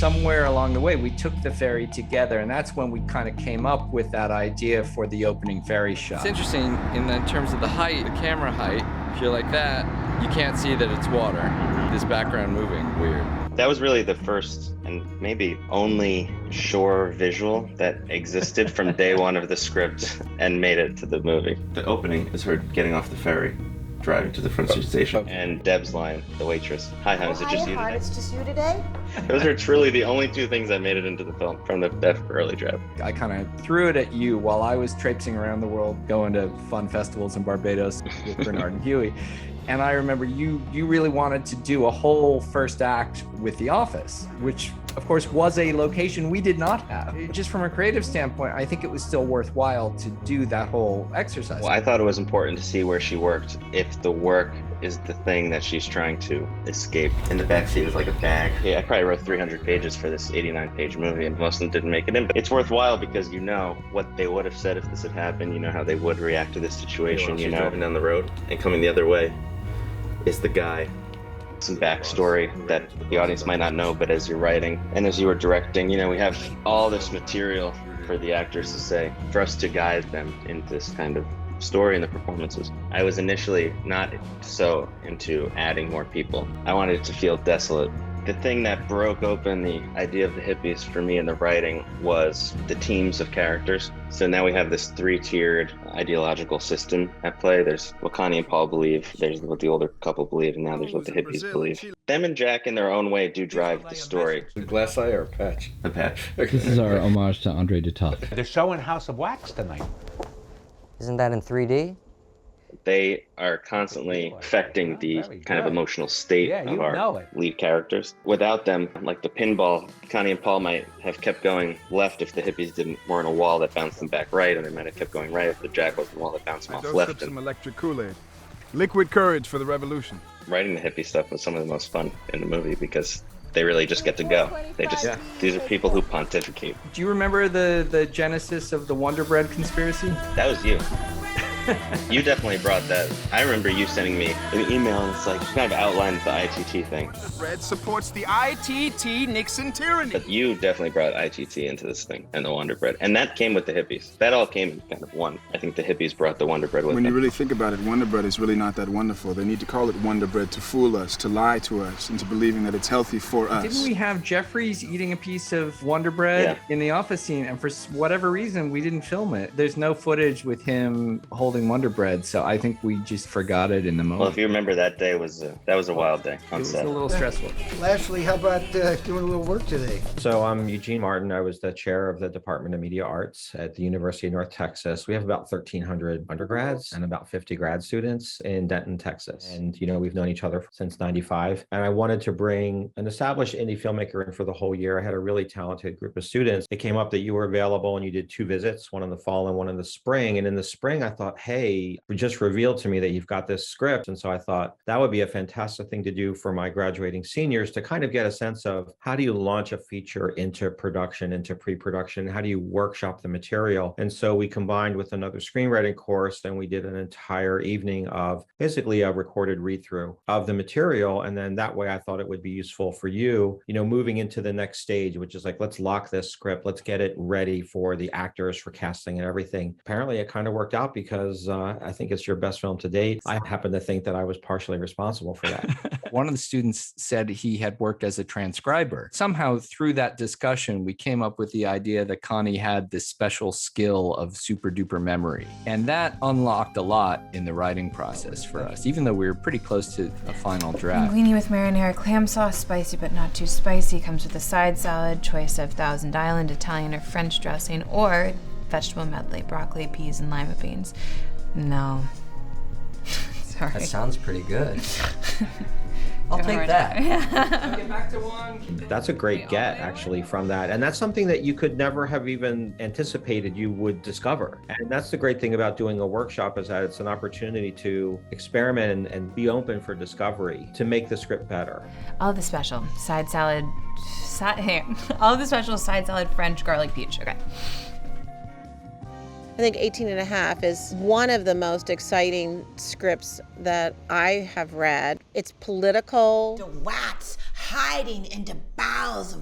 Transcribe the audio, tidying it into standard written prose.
somewhere along the way, we took the ferry together, and that's when we kind of came up with that idea for the opening ferry shot. It's interesting in terms of the height, the camera height. If you're like that, you can't see that it's water. This background moving, weird. That was really the first and maybe only shore visual that existed from day one of the script and made it to the movie. The opening is her getting off the ferry, driving to the Front Street station. And Deb's line, the waitress, "Hi, hon, is it just you today?" It's just you today? Those are truly the only two things that made it into the film from that early draft. I kind of threw it at you while I was traipsing around the world, going to fun festivals in Barbados with Bernard and Huey. And I remember you really wanted to do a whole first act with The Office, which of course was a location we did not have. Just from a creative standpoint, I think it was still worthwhile to do that whole exercise. Well, I thought it was important to see where she worked if the work is the thing that she's trying to escape. In the backseat is like a bag. Yeah, I probably wrote 300 pages for this 89-page movie, and most of them didn't make it in. But it's worthwhile because you know what they would have said if this had happened. You know how they would react to this situation. She's driving down the road and coming the other way is the guy. Some backstory that the audience might not know, but as you're writing and as you were directing, you know, we have all this material for the actors to say, for us to guide them into this kind of story and the performances. I was initially not so into adding more people. I wanted it to feel desolate. The thing that broke open the idea of the hippies for me in the writing was the teams of characters. So now we have this three-tiered ideological system at play. There's what Connie and Paul believe, there's what the older couple believe, and now there's what the hippies believe. Them and Jack in their own way do drive the story. A glass eye or a patch? A patch. This is our homage to Andre Dutop. They're showing House of Wax tonight. Isn't that in 3D? They are constantly affecting the kind of emotional state of our lead characters. Without them, like the pinball, Connie and Paul might have kept going left if the hippies weren't a wall that bounced them back right, and they might have kept going right if the Jack wasn't a wall that bounced them off left. Some electric Kool-Aid. Liquid courage for the revolution. Writing the hippie stuff was some of the most fun in the movie because they really just get to go. These are people who pontificate. Do you remember the genesis of the Wonder Bread conspiracy? That was you. You definitely brought that. I remember you sending me an email, and it's like, you kind of outlined the ITT thing. Bread supports the ITT Nixon tyranny. But you definitely brought ITT into this thing, and the Wonder Bread. And that came with the hippies. That all came in kind of one. I think the hippies brought the Wonder Bread with them. When you really think about it, Wonder Bread is really not that wonderful. They need to call it Wonder Bread to fool us, to lie to us, into believing that it's healthy for us. Didn't we have Jeffries eating a piece of Wonder Bread in the office scene, and for whatever reason, we didn't film it? There's no footage with him holding Wonder Bread, so I think we just forgot it in the moment. Well, if you remember, that day was that was a wild day on set. It was a little stressful. Lastly, how about doing a little work today? So I'm Eugene Martin. I was the chair of the Department of Media Arts at the University of North Texas. We have about 1,300 undergrads and about 50 grad students in Denton, Texas. And, you know, we've known each other since 95. And I wanted to bring an established indie filmmaker in for the whole year. I had a really talented group of students. It came up that you were available and you did 2 visits, one in the fall and one in the spring. And in the spring, I thought, hey, it just revealed to me that you've got this script. And so I thought that would be a fantastic thing to do for my graduating seniors to kind of get a sense of how do you launch a feature into production, into pre-production? How do you workshop the material? And so we combined with another screenwriting course, and we did an entire evening of basically a recorded read-through of the material. And then that way I thought it would be useful for you, you know, moving into the next stage, which is like, let's lock this script. Let's get it ready for the actors, for casting and everything. Apparently it kind of worked out because I think it's your best film to date. I happen to think that I was partially responsible for that. One of the students said he had worked as a transcriber. Somehow through that discussion, we came up with the idea that Connie had this special skill of super duper memory. And that unlocked a lot in the writing process for us, even though we were pretty close to a final draft. Linguine with marinara, clam sauce, spicy but not too spicy, comes with a side salad, choice of Thousand Island, Italian or French dressing, or vegetable medley, broccoli, peas, and lima beans. No. Sorry. That sounds pretty good. I'll take that. Get back to one. That's a great get, actually, from that. And that's something that you could never have even anticipated you would discover. And that's the great thing about doing a workshop, is that it's an opportunity to experiment and be open for discovery to make the script better. All the special side salad, all the special side salad, French garlic peach. Okay. I think 18 and a half is one of the most exciting scripts that I have read. It's political. The rats hiding in the bowels of